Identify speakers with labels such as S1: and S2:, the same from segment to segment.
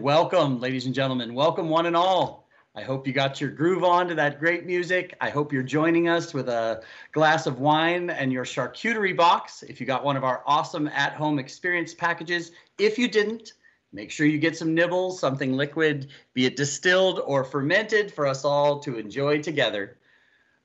S1: welcome, ladies and gentlemen. Welcome, one and all. I hope you got your groove on to that great music. I hope you're joining us with a glass of wine and your charcuterie box if you got one of our awesome at-home experience packages. If you didn't, make sure you get some nibbles, something liquid, be it distilled or fermented, for us all to enjoy together.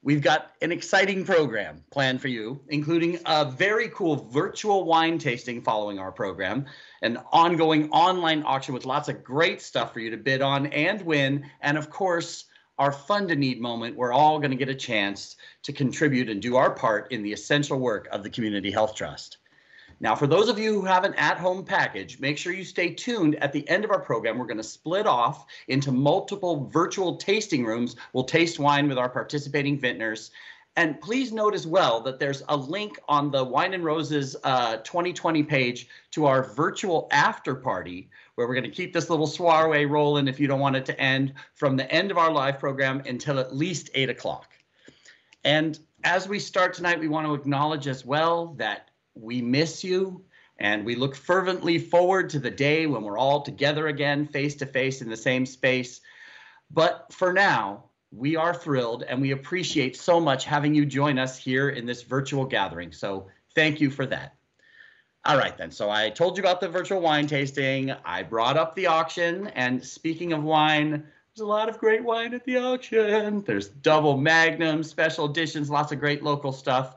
S1: We've got an exciting program planned for you, including a very cool virtual wine tasting following our program, an ongoing online auction with lots of great stuff for you to bid on and win, and of course, our Fun to Need moment. We're all going to get a chance to contribute and do our part in the essential work of the Community Health Trust. Now, for those of you who have an at-home package, make sure you stay tuned. At the end of our program, we're going to split off into multiple virtual tasting rooms. We'll taste wine with our participating vintners. And please note as well that there's a link on the Wine and Roses 2020 page to our virtual after party, where we're going to keep this little soiree rolling, if you don't want it to end, from the end of our live program until at least 8 o'clock. And as we start tonight, we want to acknowledge as well that we miss you, and we look fervently forward to the day when we're all together again, face to face in the same space. But for now, we are thrilled, and we appreciate so much having you join us here in this virtual gathering. So thank you for that. All right, then. So I told you about the virtual wine tasting. I brought up the auction. And speaking of wine, there's a lot of great wine at the auction. There's double magnum, special editions, lots of great local stuff.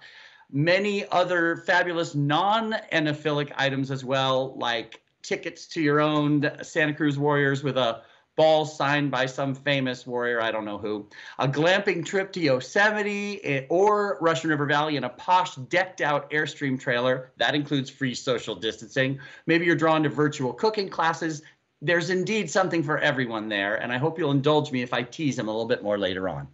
S1: Many other fabulous non-enophilic items as well, like tickets to your own Santa Cruz Warriors with a ball signed by some famous warrior, I don't know who, a glamping trip to Yosemite or Russian River Valley in a posh, decked-out Airstream trailer. That includes free social distancing. Maybe you're drawn to virtual cooking classes. There's indeed something for everyone there, and I hope you'll indulge me if I tease them a little bit more later on.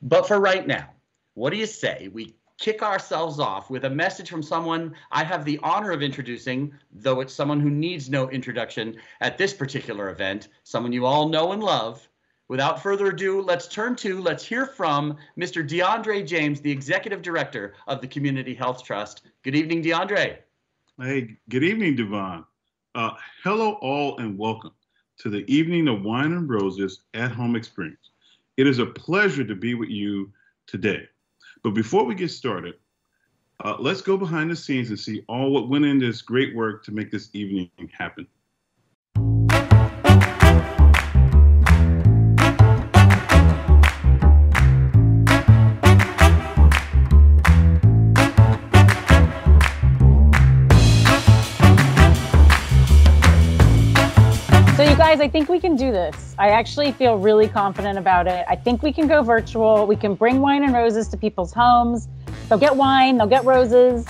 S1: But for right now, what do you say we kick ourselves off with a message from someone I have the honor of introducing, though it's someone who needs no introduction at this particular event, someone you all know and love. Without further ado, let's hear from Mr. DeAndre James, the Executive Director of the Community Health Trust. Good evening, DeAndre.
S2: Hey, good evening, Devon. Hello all and welcome to the Evening of Wine and Roses at-home experience. It is a pleasure to be with you today. But before we get started, let's go behind the scenes and see all what went into this great work to make this evening happen.
S3: So you guys, I think we can do this. I actually feel really confident about it. I think we can go virtual. We can bring wine and roses to people's homes. They'll get wine, they'll get roses.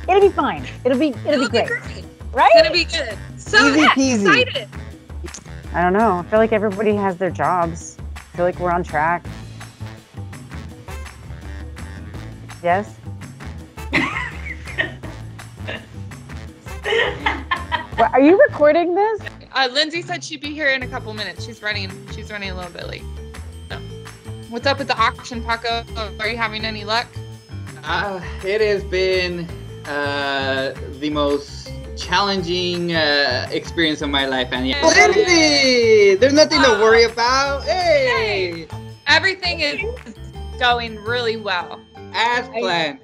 S3: It'll be fine. It'll be great. Right?
S4: It's gonna be good. So excited.
S3: I don't know. I feel like everybody has their jobs. I feel like we're on track. Yes? Are you recording this?
S4: Lindsay said she'd be here in a couple minutes. She's running a little bit late. So. What's up with the auction, Paco? Are you having any luck?
S5: It has been the most challenging experience of my life, and Lindsay, there's nothing to worry about. Hey,
S4: everything is going really well
S5: as planned.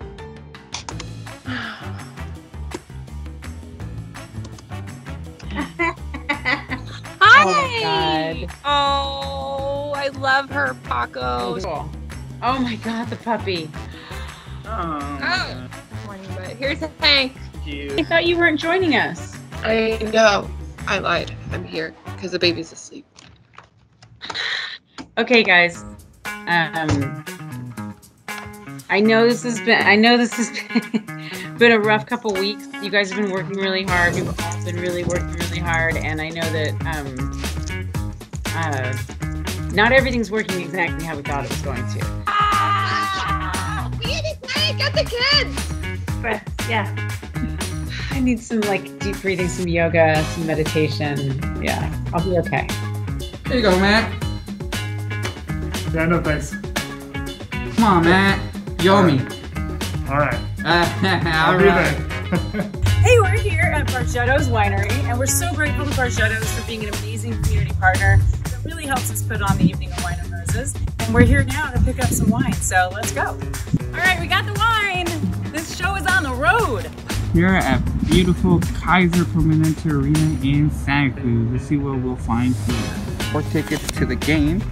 S4: Hi! Oh, I love her, Paco.
S3: Oh my God, the puppy.
S4: Oh. Morning, but here's Hank.
S3: I thought you weren't joining us.
S4: I know. I lied. I'm here because the baby's asleep.
S3: Okay, guys. I know this has been a rough couple weeks. You guys have been working really hard. We've all been really working really hard, and I know that not everything's working exactly how we thought it was going to.
S4: We need to play, get the kids.
S3: But yeah, I need some deep breathing, some yoga, some meditation. Yeah, I'll be okay.
S5: There you go, Matt.
S6: Yeah, no thanks.
S5: Come on, Matt. Yomi.
S6: All right.
S5: All right.
S3: Hey, we're here at Pajaro's Winery, and we're so grateful to Pajaro's for being an amazing amazing community partner that really helps us put on the Evening of Wine and Roses. And we're here now to pick up some wine, so let's go. All right, we got the wine. This show is on the road.
S7: Here at beautiful Kaiser Permanente Arena in Santa Cruz. Let's see what we'll find here. 4 tickets to the game.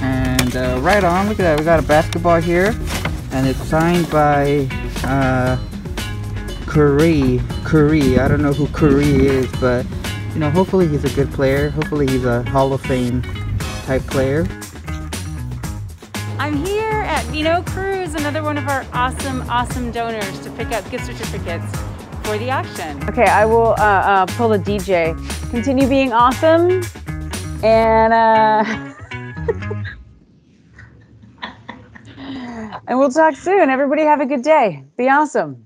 S7: And right on, look at that, we got a basketball here. And it's signed by Curry. I don't know who Curry is, but you know, hopefully he's a good player. Hopefully he's a Hall of Fame type player.
S3: I'm here at Vino Cruz, another one of our awesome donors, to pick up gift certificates for the auction. Okay, I will pull the DJ. Continue being awesome, and and we'll talk soon. Everybody have a good day. Be awesome.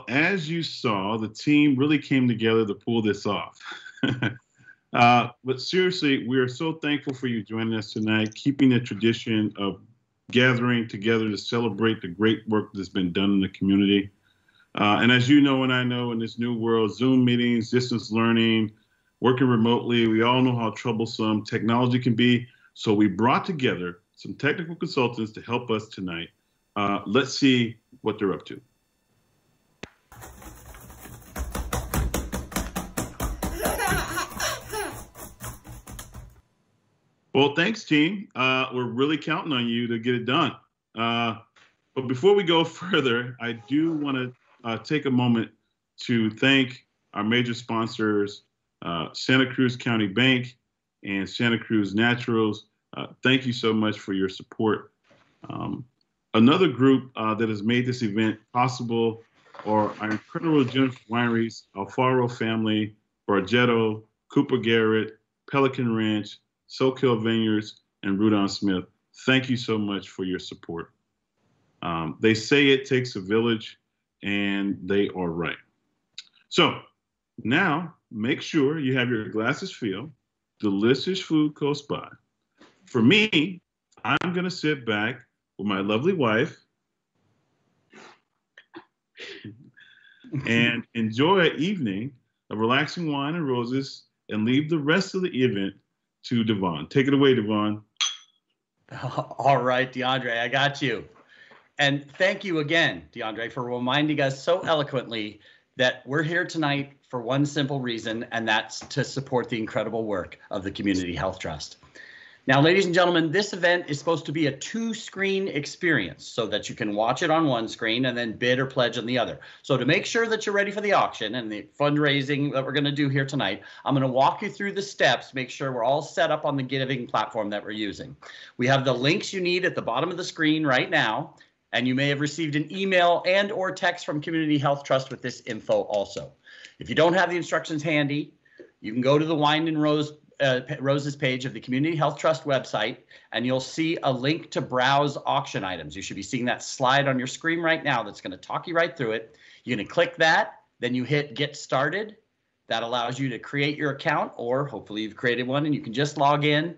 S2: As you saw, the team really came together to pull this off. But seriously, we are so thankful for you joining us tonight, keeping the tradition of gathering together to celebrate the great work that's been done in the community. And as you know and I know, in this new world, Zoom meetings, distance learning, working remotely, we all know how troublesome technology can be. So we brought together some technical consultants to help us tonight. Let's see what they're up to. Well, thanks, team. We're really counting on you to get it done. But before we go further, I do want to take a moment to thank our major sponsors, Santa Cruz County Bank and Santa Cruz Naturals. Thank you so much for your support. Another group that has made this event possible are our incredible generous wineries, Alfaro Family, Bargetto, Cooper Garrett, Pelican Ranch, Soak Hill Vineyards, and Rudon Smith. Thank you so much for your support. They say it takes a village, and they are right. So now make sure you have your glasses filled, delicious food close by. For me, I'm going to sit back with my lovely wife and enjoy an evening of relaxing wine and roses and leave the rest of the event to Devon. Take it away, Devon.
S1: All right, DeAndre, I got you. And thank you again, DeAndre, for reminding us so eloquently that we're here tonight for one simple reason, and that's to support the incredible work of the Community Health Trust. Now, ladies and gentlemen, this event is supposed to be a 2-screen experience so that you can watch it on one screen and then bid or pledge on the other. So to make sure that you're ready for the auction and the fundraising that we're going to do here tonight, I'm going to walk you through the steps, make sure we're all set up on the giving platform that we're using. We have the links you need at the bottom of the screen right now, and you may have received an email and or text from Community Health Trust with this info also. If you don't have the instructions handy, you can go to the Wine and Roses page of the Community Health Trust website, and you'll see a link to browse auction items. You should be seeing that slide on your screen right now that's going to talk you right through it. You're going to click that, then you hit Get Started. That allows you to create your account, or hopefully you've created one and you can just log in.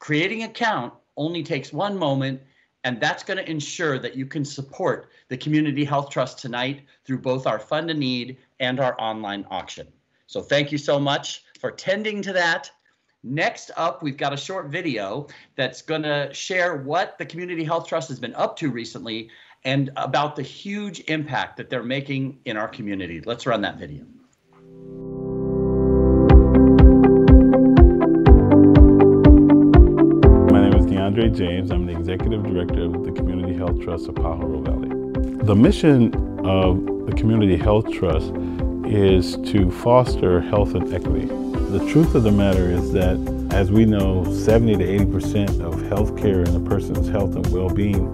S1: Creating an account only takes one moment, and that's going to ensure that you can support the Community Health Trust tonight through both our Fund a Need and our online auction. So thank you so much for tending to that. Next up, we've got a short video that's going to share what the Community Health Trust has been up to recently and about the huge impact that they're making in our community. Let's run that video.
S8: My name is DeAndre James. I'm the Executive Director of the Community Health Trust of Pajaro Valley. The mission of the Community Health Trust is to foster health and equity. The truth of the matter is that, as we know, 70 to 80% of healthcare and a person's health and well-being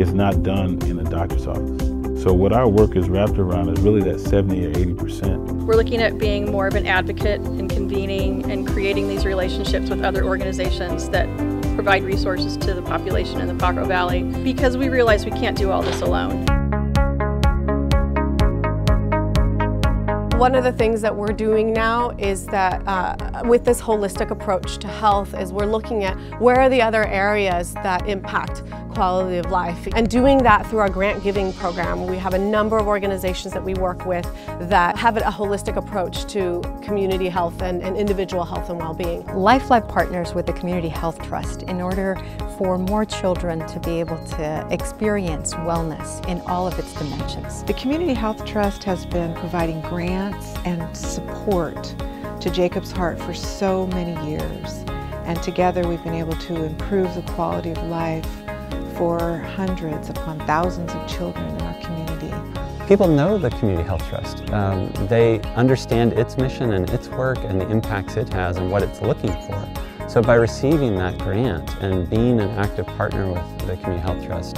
S8: is not done in a doctor's office. So what our work is wrapped around is really that 70 or 80%.
S9: We're looking at being more of an advocate and convening and creating these relationships with other organizations that provide resources to the population in the Pajaro Valley because we realize we can't do all this alone.
S10: One of the things that we're doing now is that with this holistic approach to health is we're looking at where are the other areas that impact quality of life, and doing that through our grant giving program. We have a number of organizations that we work with that have a holistic approach to community health and individual health and well-being.
S11: LifeLab partners with the Community Health Trust in order for more children to be able to experience wellness in all of its dimensions.
S12: The Community Health Trust has been providing grants and support to Jacob's Heart for so many years, and together we've been able to improve the quality of life for hundreds upon thousands of children in our community.
S13: People know the Community Health Trust. They understand its mission and its work and the impacts it has and what it's looking for. So by receiving that grant and being an active partner with the Community Health Trust,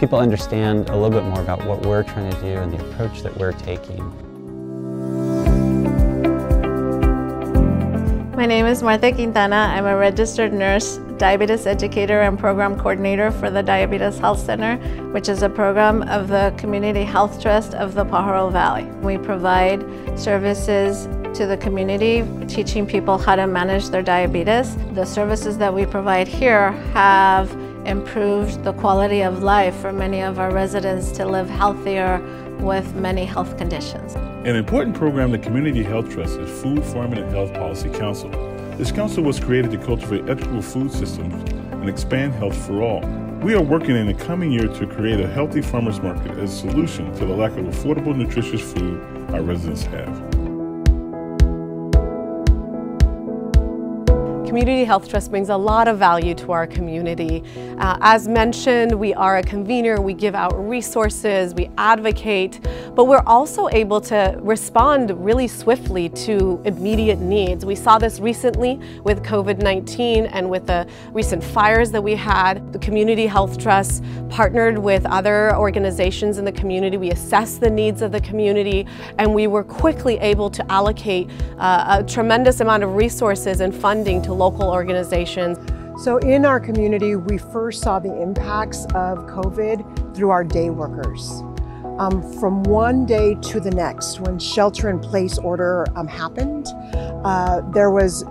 S13: people understand a little bit more about what we're trying to do and the approach that we're taking.
S14: My name is Marta Quintana. I'm a registered nurse, diabetes educator, and program coordinator for the Diabetes Health Center, which is a program of the Community Health Trust of the Pajaro Valley. We provide services to the community, teaching people how to manage their diabetes. The services that we provide here have improved the quality of life for many of our residents to live healthier with many health conditions.
S8: An important program in the Community Health Trust is Food, Farming, and Health Policy Council. This council was created to cultivate ethical food systems and expand health for all. We are working in the coming year to create a healthy farmers market as a solution to the lack of affordable, nutritious food our residents have.
S10: Community Health Trust brings a lot of value to our community. As mentioned, we are a convener, we give out resources, we advocate, but we're also able to respond really swiftly to immediate needs. We saw this recently with COVID-19 and with the recent fires that we had. The Community Health Trust partnered with other organizations in the community. We assessed the needs of the community, and we were quickly able to allocate a tremendous amount of resources and funding to local organizations.
S15: So in our community, we first saw the impacts of COVID through our day workers. From one day to the next, when shelter-in-place order happened, there was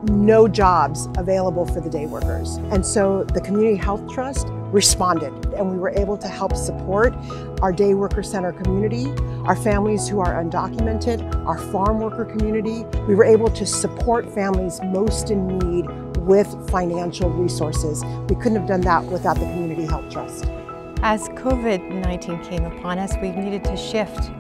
S15: no jobs available for the day workers. And so the Community Health Trust responded, and we were able to help support our day worker center community, our families who are undocumented, our farm worker community. We were able to support families most in need with financial resources. We couldn't have done that without the Community Health Trust.
S11: As COVID-19 came upon us, we needed to shift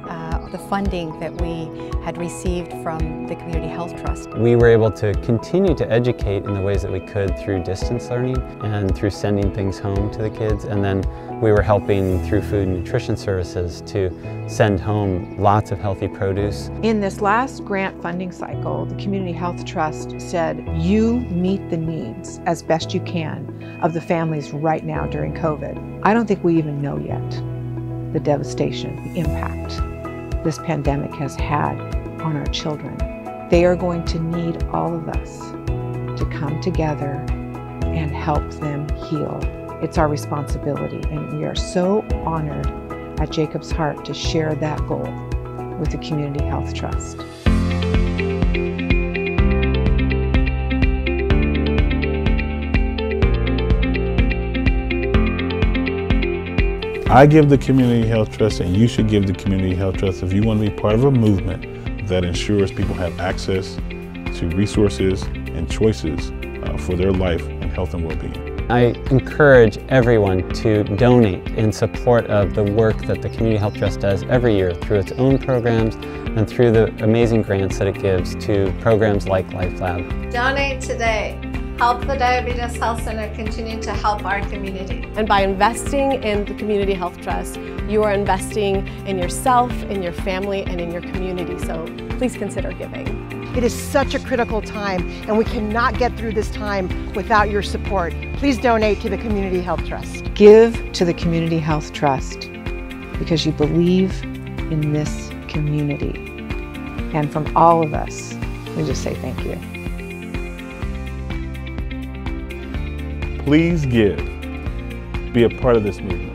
S11: the funding that we had received from the Community Health Trust.
S13: We were able to continue to educate in the ways that we could through distance learning and through sending things home to the kids, and then we were helping through food and nutrition services to send home lots of healthy produce.
S12: In this last grant funding cycle, the Community Health Trust said, you meet the needs as best you can of the families right now during COVID. I don't think we even know yet the devastation, the impact this pandemic has had on our children. They are going to need all of us to come together and help them heal. It's our responsibility, and we are so honored at Jacob's Heart to share that goal with the Community Health Trust.
S8: I give the Community Health Trust, and you should give the Community Health Trust if you want to be part of a movement that ensures people have access to resources and choices for their life and health and well-being.
S13: I encourage everyone to donate in support of the work that the Community Health Trust does every year through its own programs and through the amazing grants that it gives to programs like LifeLab.
S14: Donate today. Help the Diabetes Health Center continue to help our community.
S10: And by investing in the Community Health Trust, you are investing in yourself, in your family, and in your community. So please consider giving.
S15: It is such a critical time, and we cannot get through this time without your support. Please donate to the Community Health Trust.
S12: Give to the Community Health Trust because you believe in this community. And from all of us, we just say thank you.
S8: Please give. Be a part of this movement.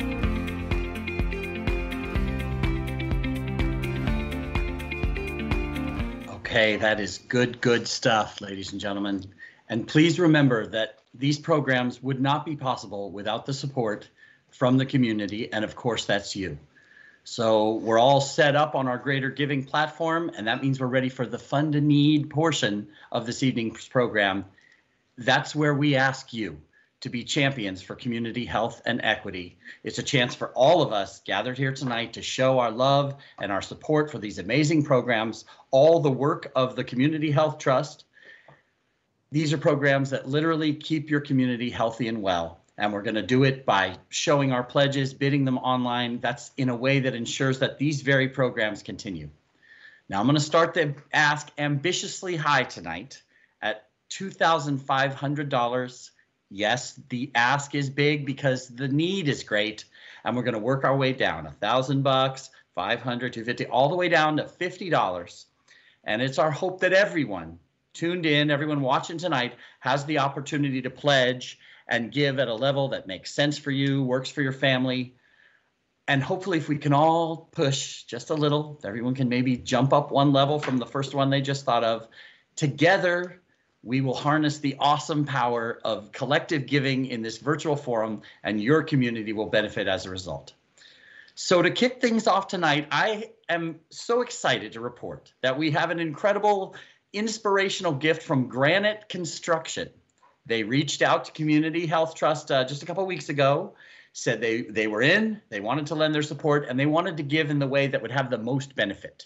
S1: Okay, that is good stuff, ladies and gentlemen. And please remember that these programs would not be possible without the support from the community, and of course, that's you. So we're all set up on our Greater Giving platform, and that means we're ready for the Fund a Need portion of this evening's program. That's where we ask you to be champions for community health and equity. It's a chance for all of us gathered here tonight to show our love and our support for these amazing programs, all the work of the Community Health Trust. These are programs that literally keep your community healthy and well. And we're going to do it by showing our pledges, bidding them online. That's in a way that ensures that these very programs continue. Now I'm going to start the ask ambitiously high tonight at $2,500. Yes, the ask is big because the need is great, and we're going to work our way down $1,000, $500, $250, all the way down to $50. And it's our hope that everyone tuned in, everyone watching tonight, has the opportunity to pledge and give at a level that makes sense for you, works for your family. And hopefully, if we can all push just a little, everyone can maybe jump up one level from the first one they just thought of. Together, we will harness the awesome power of collective giving in this virtual forum, and your community will benefit as a result. So to kick things off tonight, I am so excited to report that we have an incredible inspirational gift from Granite Construction. They reached out to Community Health Trust just a couple of weeks ago, said they were in, they wanted to lend their support, and they wanted to give in the way that would have the most benefit.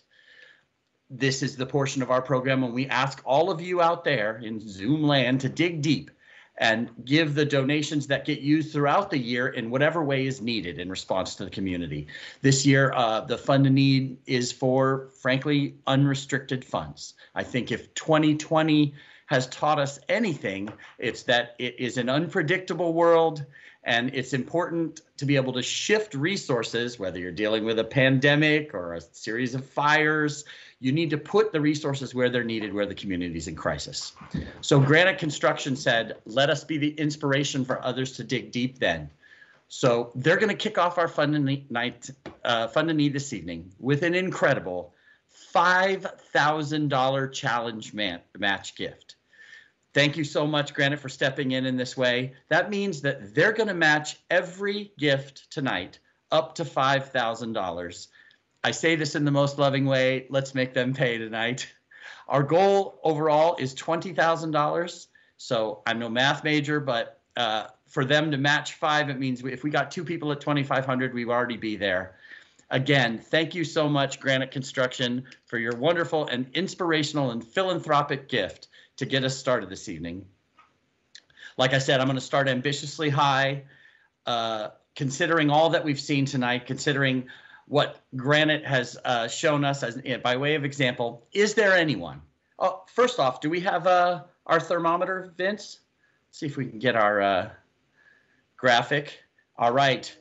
S1: This is the portion of our program when we ask all of you out there in Zoom land to dig deep and give the donations that get used throughout the year in whatever way is needed in response to the community. This year, the Fund a Need is for, frankly, unrestricted funds. I think if 2020 has taught us anything, it's that it is an unpredictable world, and it's important to be able to shift resources, whether you're dealing with a pandemic or a series of fires. You need to put the resources where they're needed, where the community is in crisis. So Granite Construction said, let us be the inspiration for others to dig deep then. So they're going to kick off our Fund a Need this evening with an incredible $5,000 challenge match gift. Thank you so much, Granite, for stepping in this way. That means that they're going to match every gift tonight up to $5,000. I say this in the most loving way. Let's make them pay tonight. Our goal overall is $20,000. So I'm no math major, but for them to match 5, it means if we got 2 people at $2,500, we'd already be there. Again, thank you so much, Granite Construction, for your wonderful and inspirational and philanthropic gift to get us started this evening. Like I said, I'm going to start ambitiously high, considering all that we've seen tonight, considering what Granite has shown us as by way of example. Is there anyone? Oh, first off, do we have our thermometer, Vince? Let's see if we can get our graphic. All right.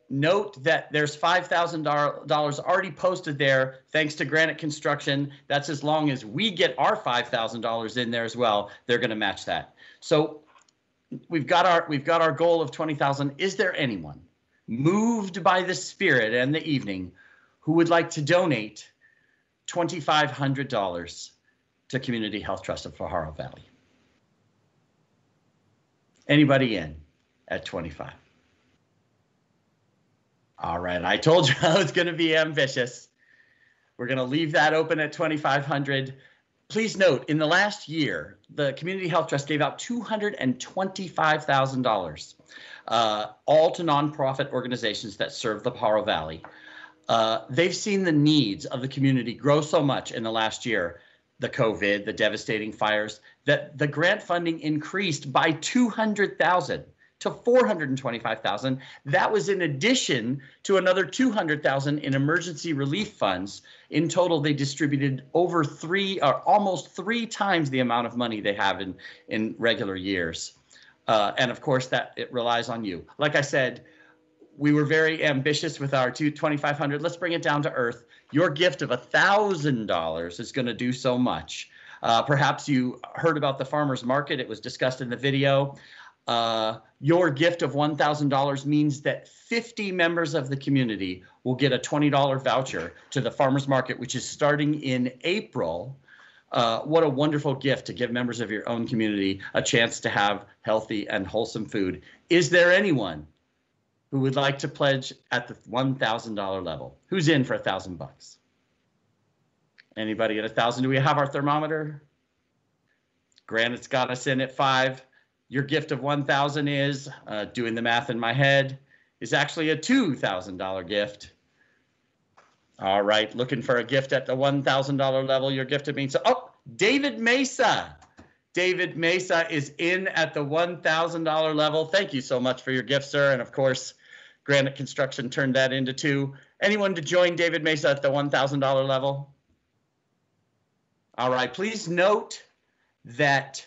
S1: Note that there's $5,000 already posted there, thanks to Granite Construction. That's as long as we get our $5,000 in there as well. They're going to match that. So we've got our goal of $20,000. Is there anyone moved by the spirit and the evening who would like to donate $2,500 to Community Health Trust of Pajaro Valley? Anybody in at 25? All right, I told you I was going to be ambitious. We're going to leave that open at $2,500. Please note, in the last year, the Community Health Trust gave out $225,000, all to nonprofit organizations that serve the Pajaro Valley. They've seen the needs of the community grow so much in the last year, the COVID, the devastating fires, that the grant funding increased by $200,000. to $425,000. That was in addition to another $200,000 in emergency relief funds. In total, they distributed over almost 3 times the amount of money they have in regular years. And of course, that it relies on you. Like I said, we were very ambitious with our $2,500. Let's bring it down to earth. Your gift of $1,000 is going to do so much. Perhaps you heard about the farmers market. It was discussed in the video. your gift of $1,000 means that 50 members of the community will get a $20 voucher to the farmers market, which is starting in April. What a wonderful gift to give members of your own community a chance to have healthy and wholesome food. Is there anyone who would like to pledge at the $1,000 level? Who's in for $1,000? Anybody at 1,000? Do we have our thermometer? Granite's got us in at 5. Your gift of 1,000 is, doing the math in my head, is actually a $2,000 gift. All right, looking for a gift at the $1,000 level. Your gift of means, oh, David Mesa. David Mesa is in at the $1,000 level. Thank you so much for your gift, sir. And of course, Granite Construction turned that into 2. Anyone to join David Mesa at the $1,000 level? All right, please note that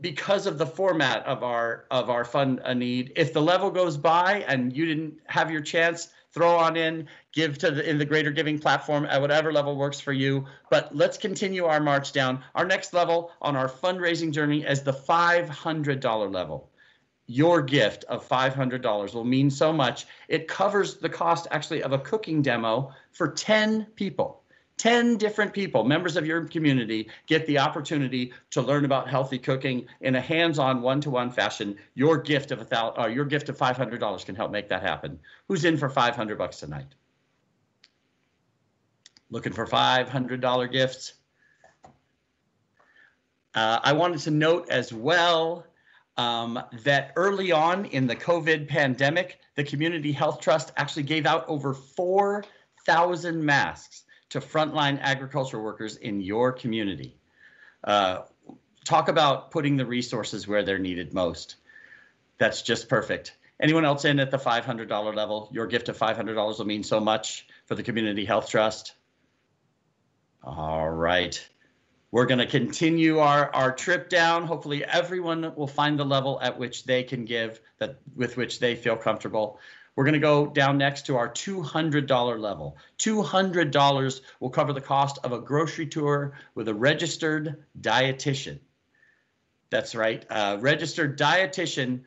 S1: because of the format of our fund a need, if the level goes by and you didn't have your chance, throw on in, give to in the greater giving platform at whatever level works for you. But let's continue our march down. Our next level on our fundraising journey is the $500 level. Your gift of $500 will mean so much. It covers the cost actually of a cooking demo for 10 people. 10 different people, members of your community, get the opportunity to learn about healthy cooking in a hands-on, one-to-one fashion. Your gift of $500 can help make that happen. Who's in for $500 tonight? Looking for $500 gifts? I wanted to note as well that early on in the COVID pandemic, the Community Health Trust actually gave out over 4,000 masks to frontline agriculture workers in your community. Talk about putting the resources where they're needed most. That's just perfect. Anyone else in at the $500 level? Your gift of $500 will mean so much for the Community Health Trust. All right. We're going to continue our trip down. Hopefully everyone will find the level at which they can give, with which they feel comfortable. We're going to go down next to our $200 level. $200 will cover the cost of a grocery tour with a registered dietitian. That's right. Registered dietitian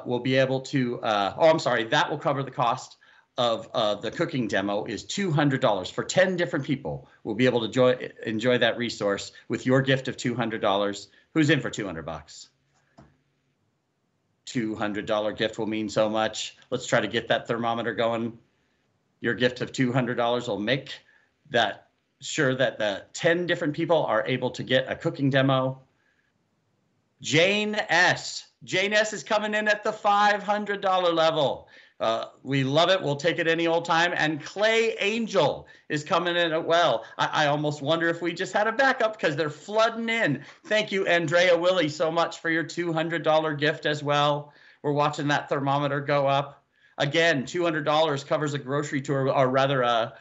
S1: will be able to, that will cover the cost of the cooking demo is $200 for 10 different people. We'll be able to enjoy that resource with your gift of $200. Who's in for $200? $200 gift will mean so much. Let's try to get that thermometer going. Your gift of $200 will make that sure that the 10 different people are able to get a cooking demo. Jane S. Jane S is coming in at the $500 level. We love it. We'll take it any old time. And Clay Angel is coming in as well. I almost wonder if we just had a backup because they're flooding in. Thank you, Andrea Willie, so much for your $200 gift as well. We're watching that thermometer go up. Again, $200 covers a grocery tour, or rather a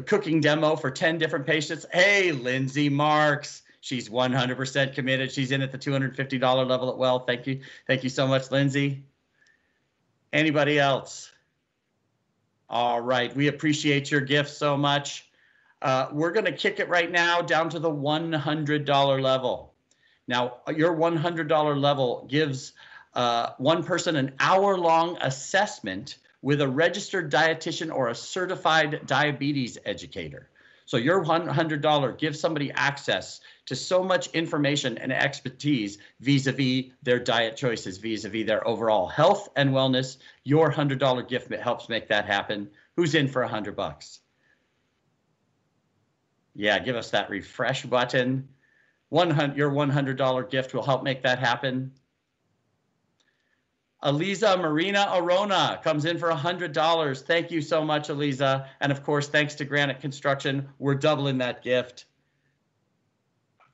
S1: cooking demo for 10 different patients. Hey, Lindsay Marks. She's 100% committed. She's in at the $250 level as well. Thank you. Thank you so much, Lindsay. Anybody else? All right. We appreciate your gift so much. We're going to kick it right now down to the $100 level. Now, your $100 level gives one person an hour-long assessment with a registered dietitian or a certified diabetes educator. So your $100 gives somebody access to so much information and expertise vis-a-vis their diet choices, vis-a-vis their overall health and wellness. Your $100 gift helps make that happen. Who's in for $100? Yeah, give us that refresh button. Your $100 gift will help make that happen. Eliza Marina Arona comes in for $100. Thank you so much, Eliza. And of course, thanks to Granite Construction, we're doubling that gift.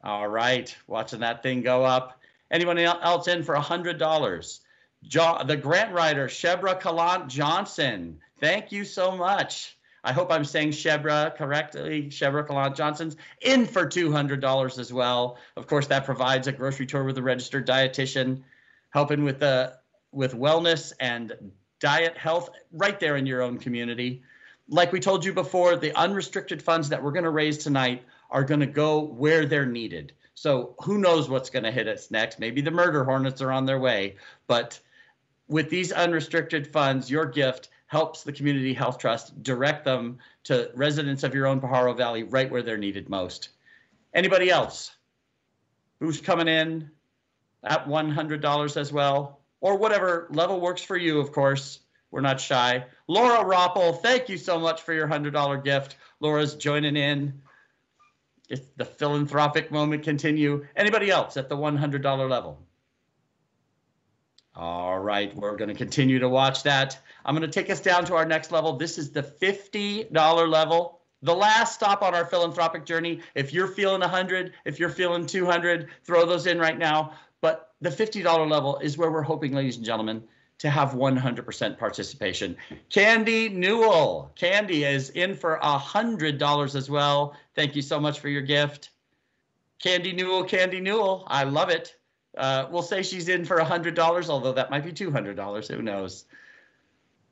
S1: All right, watching that thing go up. Anyone else in for $100? The grant writer, Shebra Kalant Johnson. Thank you so much. I hope I'm saying Shebra correctly. Shebra Kalant Johnson's in for $200 as well. Of course, that provides a grocery tour with a registered dietitian, helping with wellness and diet health right there in your own community. Like we told you before, the unrestricted funds that we're going to raise tonight are going to go where they're needed. So who knows what's going to hit us next? Maybe the murder hornets are on their way. But with these unrestricted funds, your gift helps the Community Health Trust direct them to residents of your own Pajaro Valley right where they're needed most. Anybody else who's coming in at $100 as well, or whatever level works for you, of course. We're not shy. Laura Roppel, thank you so much for your $100 gift. Laura's joining in. It's the philanthropic moment continue. Anybody else at the $100 level? All right, we're going to continue to watch that. I'm going to take us down to our next level. This is the $50 level. The last stop on our philanthropic journey. If you're feeling 100, if you're feeling 200, throw those in right now. But the $50 level is where we're hoping, ladies and gentlemen, to have 100% participation. Candy Newell. Candy is in for $100 as well. Thank you so much for your gift. Candy Newell. I love it. We'll say she's in for $100, although that might be $200. Who knows?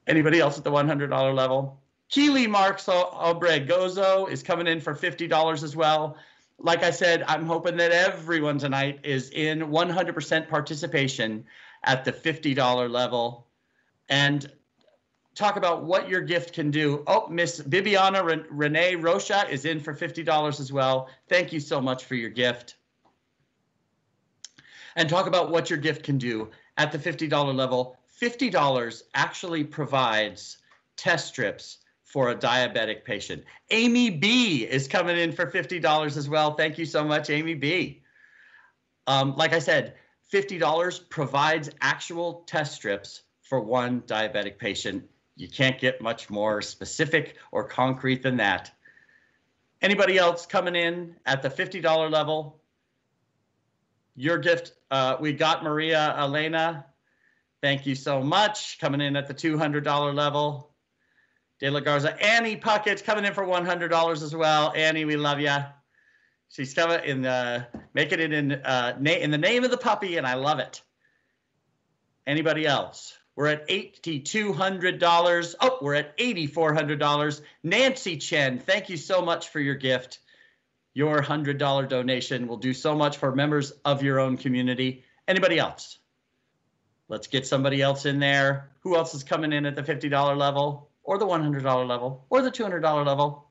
S1: Anybody else at the $100 level? Keely Marks Obregozo is coming in for $50 as well. Like I said, I'm hoping that everyone tonight is in 100% participation at the $50 level. And talk about what your gift can do. Oh, Miss Bibiana Renee Rocha is in for $50 as well. Thank you so much for your gift. And talk about what your gift can do at the $50 level. $50 actually provides test strips for a diabetic patient. Amy B is coming in for $50 as well. Thank you so much, Amy B. Like I said, $50 provides actual test strips for one diabetic patient. You can't get much more specific or concrete than that. Anybody else coming in at the $50 level? Your gift, we got Maria Elena. Thank you so much. Coming in at the $200 level. De La Garza, Annie Puckett coming in for $100 as well. Annie, we love you. She's coming in, making it in the name of the puppy, and I love it. Anybody else? We're at $8,200. Oh, we're at $8,400. Nancy Chen, thank you so much for your gift. Your $100 donation will do so much for members of your own community. Anybody else? Let's get somebody else in there. Who else is coming in at the $50 level? Or the $100 level, or the $200 level.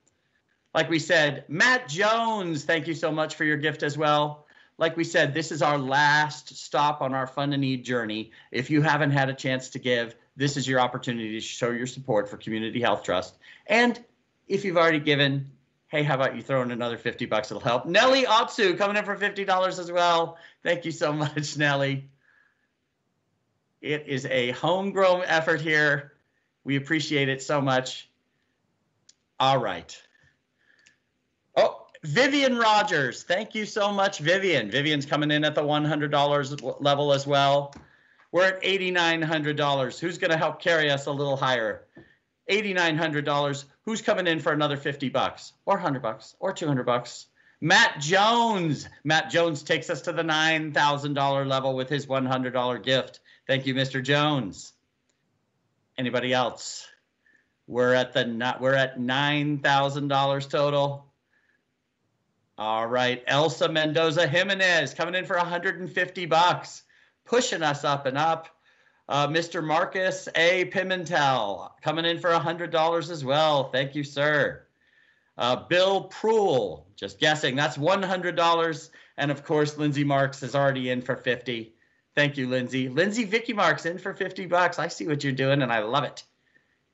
S1: Like we said, Matt Jones, thank you so much for your gift as well. Like we said, this is our last stop on our Fund a Need journey. If you haven't had a chance to give, this is your opportunity to show your support for Community Health Trust. And if you've already given, hey, how about you throw in another 50 bucks? It'll help. Nellie Otsu coming in for $50 as well. Thank you so much, Nellie. It is a homegrown effort here. We appreciate it so much. All right. Oh, Vivian Rogers. Thank you so much, Vivian. Vivian's coming in at the $100 level as well. We're at $8,900. Who's going to help carry us a little higher? $8,900. Who's coming in for another 50 bucks or 100 bucks or 200 bucks? Matt Jones. Matt Jones takes us to the $9,000 level with his $100 gift. Thank you, Mr. Jones. Anybody else? We're at $9,000 total. All right, Elsa Mendoza Jimenez coming in for 150 bucks, pushing us up and up. Mr. Marcus A. Pimentel coming in for $100 as well. Thank you, sir. Bill Proul, just guessing, that's $100. And of course, Lindsay Marks is already in for 50. Thank you, Lindsay. Lindsay Vicky Marks in for 50 bucks. I see what you're doing, and I love it.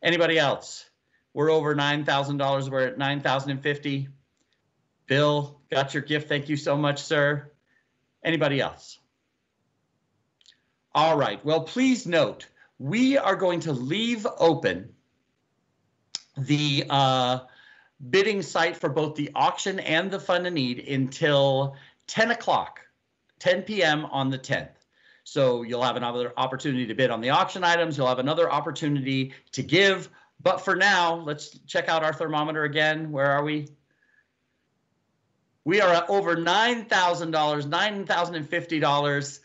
S1: Anybody else? We're over $9,000. We're at $9,050. Bill, got your gift. Thank you so much, sir. Anybody else? All right. Well, please note, we are going to leave open the bidding site for both the auction and the Fund a Need until 10 o'clock, 10 p.m. on the 10th. So you'll have another opportunity to bid on the auction items. You'll have another opportunity to give. But for now, let's check out our thermometer again. Where are we? We are at over $9,000, $9,050.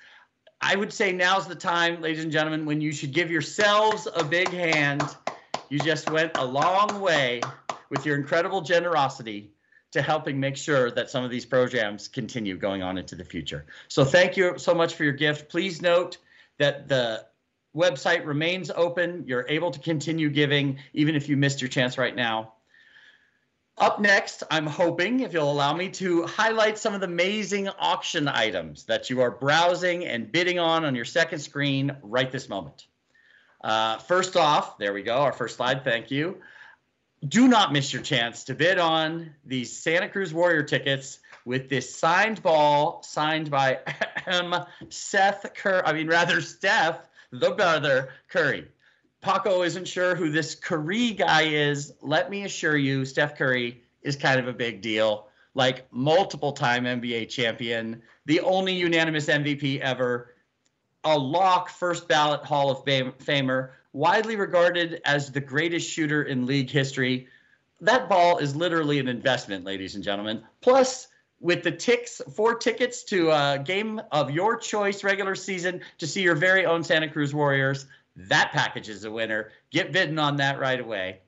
S1: I would say now's the time, ladies and gentlemen, when you should give yourselves a big hand. You just went a long way with your incredible generosity to helping make sure that some of these programs continue going on into the future. So thank you so much for your gift. Please note that the website remains open. You're able to continue giving even if you missed your chance right now. Up next, I'm hoping, if you'll allow me, to highlight some of the amazing auction items that you are browsing and bidding on your second screen right this moment. First off, there we go, our first slide, thank you. Do not miss your chance to bid on these Santa Cruz Warrior tickets with this signed ball signed by Steph, the brother Curry. Paco isn't sure who this Curry guy is. Let me assure you, Steph Curry is kind of a big deal. Like multiple-time NBA champion, the only unanimous MVP ever, a lock first ballot Hall of Famer, widely regarded as the greatest shooter in league history. That ball is literally an investment, ladies and gentlemen. Plus, with the 4 tickets to a game of your choice regular season to see your very own Santa Cruz Warriors, that package is a winner. Get bidding on that right away.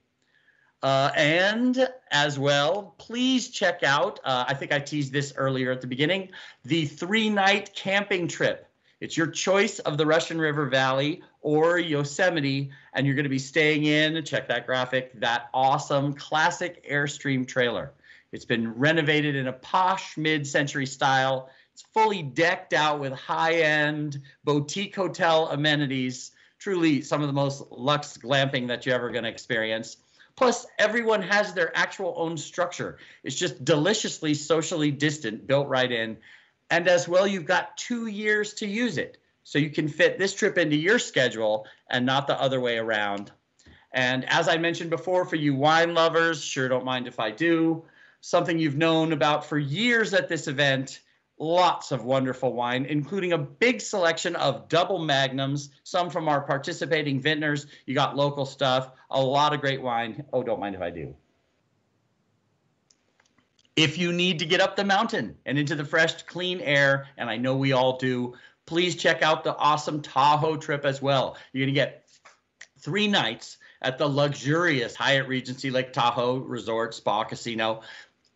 S1: And as well, please check out, I think I teased this earlier at the beginning, the 3-night camping trip. It's your choice of the Russian River Valley or Yosemite, and you're going to be staying in, check that graphic, that awesome classic Airstream trailer. It's been renovated in a posh mid-century style. It's fully decked out with high-end boutique hotel amenities. Truly some of the most luxe glamping that you're ever going to experience. Plus, everyone has their actual own structure. It's just deliciously socially distant, built right in. And as well, you've got 2 years to use it. So you can fit this trip into your schedule and not the other way around. And as I mentioned before, for you wine lovers, sure don't mind if I do, something you've known about for years at this event, lots of wonderful wine, including a big selection of double magnums, some from our participating vintners. You got local stuff, a lot of great wine. Oh, don't mind if I do. If you need to get up the mountain and into the fresh, clean air, and I know we all do, please check out the awesome Tahoe trip as well. You're going to get 3 nights at the luxurious Hyatt Regency Lake Tahoe Resort Spa Casino.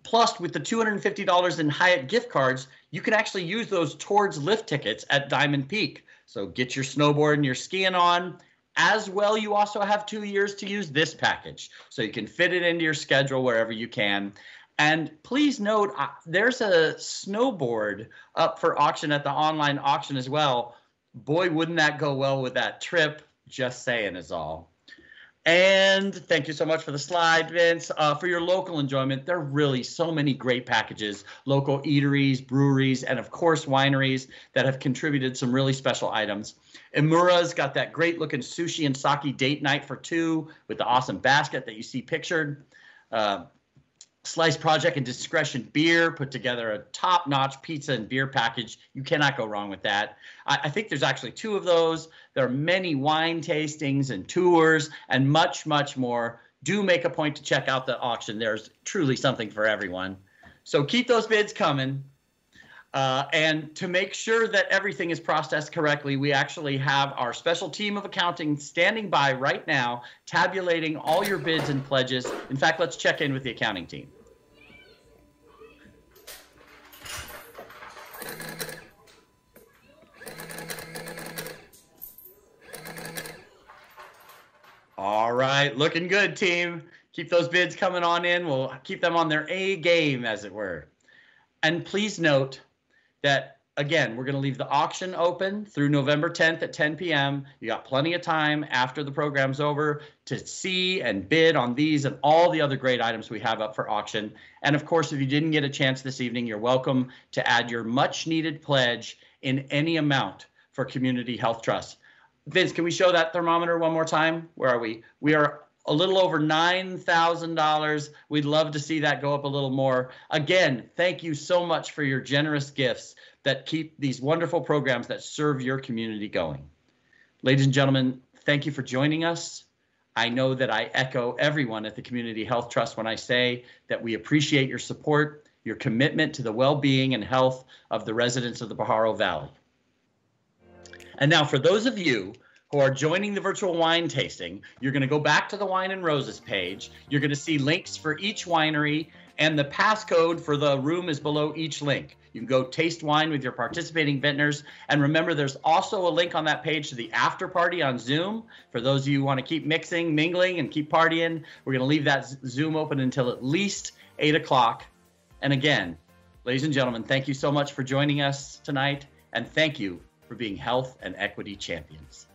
S1: Plus, with the $250 in Hyatt gift cards, you can actually use those towards lift tickets at Diamond Peak. So get your snowboard and your skiing on. As well, you also have 2 years to use this package. So you can fit it into your schedule wherever you can. And please note, there's a snowboard up for auction at the online auction as well. Boy, wouldn't that go well with that trip. Just saying is all. And thank you so much for the slide, Vince. For your local enjoyment, there are really so many great packages, local eateries, breweries, and of course wineries that have contributed some really special items. Imura's got that great looking sushi and sake date night for 2 with the awesome basket that you see pictured. Slice Project and Discretion Beer put together a top-notch pizza and beer package. You cannot go wrong with that. I think there's actually 2 of those. There are many wine tastings and tours and much, much more. Do make a point to check out the auction. There's truly something for everyone. So keep those bids coming. And to make sure that everything is processed correctly, we actually have our special team of accounting standing by right now, tabulating all your bids and pledges. In fact, let's check in with the accounting team. All right, looking good, team. Keep those bids coming on in. We'll keep them on their A game, as it were. And please note that, again, we're going to leave the auction open through November 10th at 10 p.m. You got plenty of time after the program's over to see and bid on these and all the other great items we have up for auction. And, of course, if you didn't get a chance this evening, you're welcome to add your much-needed pledge in any amount for Community Health Trust. Vince, can we show that thermometer one more time? Where are we? We are a little over $9,000. We'd love to see that go up a little more. Again, thank you so much for your generous gifts that keep these wonderful programs that serve your community going. Ladies and gentlemen, thank you for joining us. I know that I echo everyone at the Community Health Trust when I say that we appreciate your support, your commitment to the well-being and health of the residents of the Pajaro Valley. And now for those of you who are joining the virtual wine tasting, you're going to go back to the Wine and Roses page. You're going to see links for each winery And the passcode for the room is below each link. You can go taste wine with your participating vintners. And remember, there's also a link on that page to the after party on Zoom. For those of you who want to keep mixing, mingling, and keep partying, we're going to leave that Zoom open until at least 8 o'clock. And again, ladies and gentlemen, thank you so much for joining us tonight. And thank you for being health and equity champions.